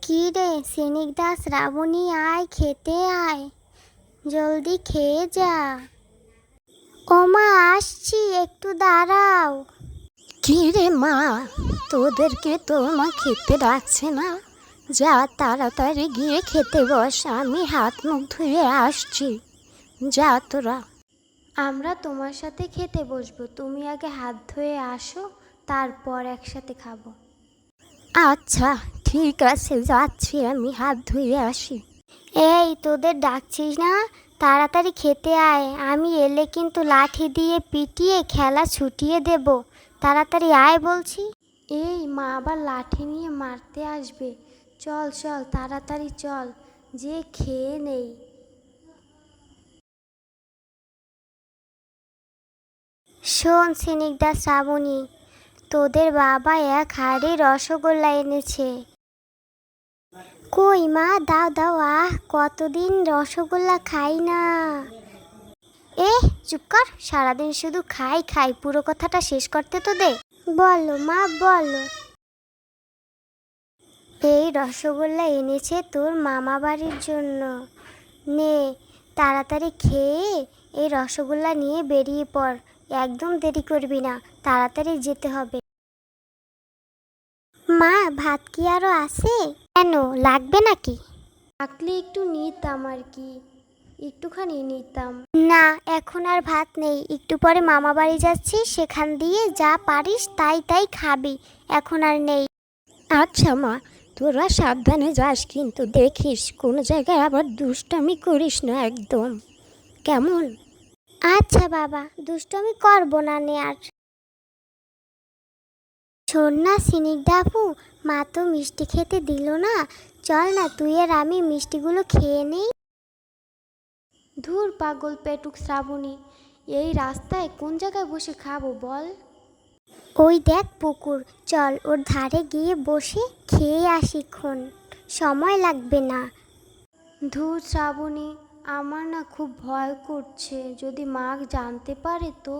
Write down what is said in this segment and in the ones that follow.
কি রে সিনিকদা, শ্রাবণী আয়, খেতে আয়, জলদি খেয়ে যা। ওমা আসছি, একটু দাঁড়াও। কি রে মা, তোদেরকে তো মা খেতে ডাকছে না? যা তাড়াতাড়ি গিয়ে খেতে বস, আমি হাত মুখ ধুয়ে আসছি। যা তোরা। আমরা তোমার সাথে খেতে বসবো, তুমি আগে হাত ধুয়ে আসো, তারপর একসাথে খাবো। আচ্ছা ঠিক আছে, যাচ্ছি, আমি হাত ধুয়ে আসি। এই তোদের ডাকছিস না? তাড়াতাড়ি খেতে আয়, আমি এলে কিন্তু লাঠি দিয়ে পিটিয়ে খেলা ছুটিয়ে দেব। তাড়াতাড়ি আয় বলছি। এই মা আবার লাঠি নিয়ে মারতে আসবে। চল চল তাড়াতাড়ি চল, যে খেয়ে নেই। শোন সিনিকদা, শ্রাবণী, তোদের বাবা এক হাঁড়ি রসগোল্লা এনেছে। কই মা, দাও দাও, কতদিন রসগোল্লা খাই না। চুপ কর, সারাদিন শুধু খাই খাই, পুরো কথাটা শেষ করতে তো দে। বলো মা বলো। এই রসগোল্লা এনেছে তোর মামা বাড়ির জন্য। নে, তাড়াতাড়ি খেয়ে এই রসগোল্লা নিয়ে বেরিয়ে পড়, একদম দেরি করবি না, তাড়াতাড়ি যেতে হবে। মা, ভাত কি আরো আছে? কেন, লাগবে নাকি? থাকলে একটু নিতাম আর কি, একটুখানি নিতাম। না, এখন আর ভাত নেই, একটু পরে মামা বাড়ি যাচ্ছি, সেখান দিয়ে যা পারিস তাই তাই খাবি, এখন আর নেই। আচ্ছা মা, তোরা সাবধানে যাস, কিন্তু দেখিস কোনো জায়গায় আবার দুষ্টামি করিস না একদম, কেমন? আচ্ছা বাবা, দুষ্টমি করবো না নে আর। শোন না সিনিকদা আপু, মা তো মিষ্টি খেতে দিল না, চল না তুই আর আমি মিষ্টিগুলো খেয়ে নেই। ধুর পাগল পেটুক শ্রাবণী, এই রাস্তায় কোন জায়গায় বসে খাবো বল? ওই দেখ পুকুর, চল ওর ধারে গিয়ে বসে খেয়ে আসিক্ষণ, সময় লাগবে না। ধুর শ্রাবণী, আমার না খুব ভয় করছে, যদি মা জানতে পারে তো।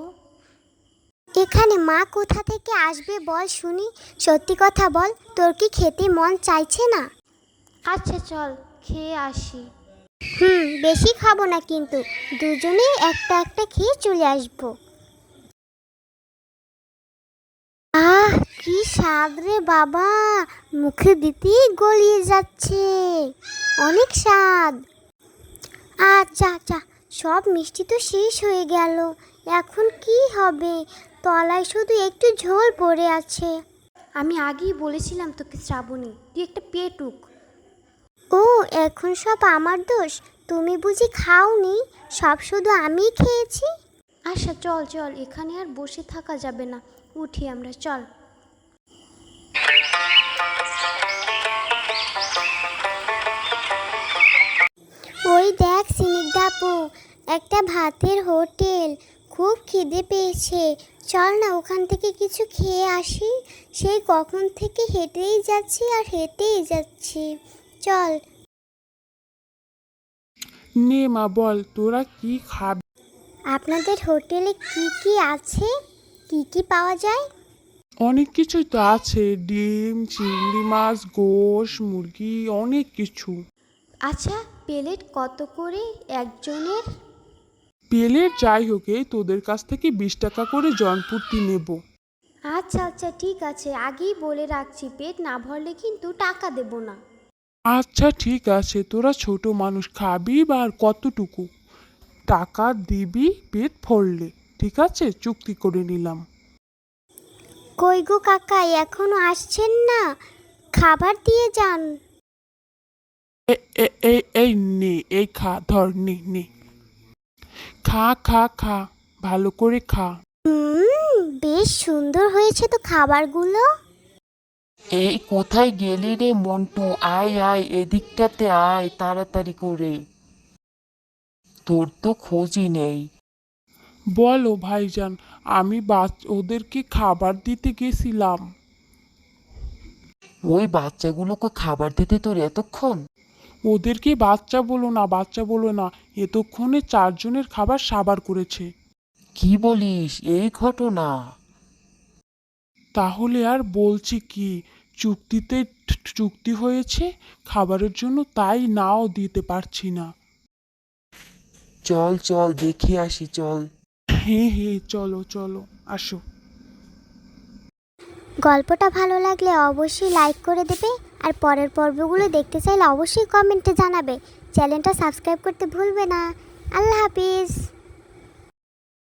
এখানে মা কোথা থেকে আসবে বল শুনি, সত্যি কথা বল, তোর কি খেতে মন চাইছে না? আচ্ছা চল খেয়ে আসি। বেশি খাবো না কিন্তু, দুজনেই একটা একটা খেয়ে চলে আসবো। কি স্বাদ রে বাবা, মুখে দিতেই গলিয়ে যাচ্ছে, অনেক স্বাদ। আচ্ছা আচ্ছা, সব মিষ্টি তো শেষ হয়ে গেল, এখন কি হবে? তলায় শুধু একটু ঝোল পড়ে আছে। আমি আগেই বলেছিলাম তোকে শ্রাবণী, তুই একটা পেটুক। ও, এখন সব আমার দোষ? তুমি বুঝি খাওনি, সব শুধু আমিই খেয়েছি। আচ্ছা চল চল, এখানে আর বসে থাকা যাবে না, উঠি আমরা, চল। ওই দেখ সিনিকদা আপু, একটা ভাতের হোটেল, খুব খিদে পেয়েছে, চল না ওখান থেকে কিছু খেয়ে আসি, সেই কখন থেকে হেঁটেই যাচ্ছি আর হেঁটেই যাচ্ছি, চল। নে মা, বল তোরা কি খাবি? আপনাদের হোটেলে কি কি আছে, কি কি পাওয়া যায়? অনেক কিছুই তো আছে, ডিম, চিংড়ি মাছ, গোশ, মুরগি, অনেক কিছু। আচ্ছা, প্লেট কত করে একজনের? পেলের যাই হোক, এই তোদের কাছ থেকে 20 টাকা করে জনপ্রতি নেব। আচ্ছা আচ্ছা ঠিক আছে, আগেই বলে রাখছি, পেট না ভরলে কিন্তু টাকা দেব না। আচ্ছা ঠিক আছে, তোরা ছোট মানুষ, খাবি বা আর কতটুকু? টাকা দিবি পেট ভরলে, ঠিক আছে, চুক্তি করে নিলাম। কই গো কাকা, এখনো আসছেন না? খাবার দিয়ে যান। এই নে, এই খা, ধর, নে নে, খা খা খা, ভালো করে খা। বেশ সুন্দর হয়েছে তো খাবারগুলো। এই কোথায় গেলি রে মন্টু, আয় আয় এদিকটাতে আয় তাড়াতাড়ি করে, তোর তো খোঁজই নেই। বলো ভাইজান, আমি ওদেরকে খাবার দিতে গেছিলাম। ওই বাচ্চাগুলোকে খাবার দিতে তোর এতক্ষণ? ওদেরকে বাচ্চা বলো না, বাচ্চা বলো না, এতক্ষণে 4 জনের খাবার সাবার করেছে। কি বলিস, এই ঘটনা? তাহলে আর বলছি কি, চুক্তিতে চুক্তি হয়েছে খাবারের জন্য, তাই নাও দিতে পারছি না। চল চল দেখে আসি চল। হ্যাঁ হ্যাঁ, চলো চলো, আসো। গল্পটা ভালো লাগলে অবশ্যই লাইক করে দেবে, আর পরের পর্বগুলো দেখতে চাইলে অবশ্যই কমেন্টে জানাবে। চ্যানেলটা সাবস্ক্রাইব করতে ভুলবে না। আল্লাহ হাফিজ।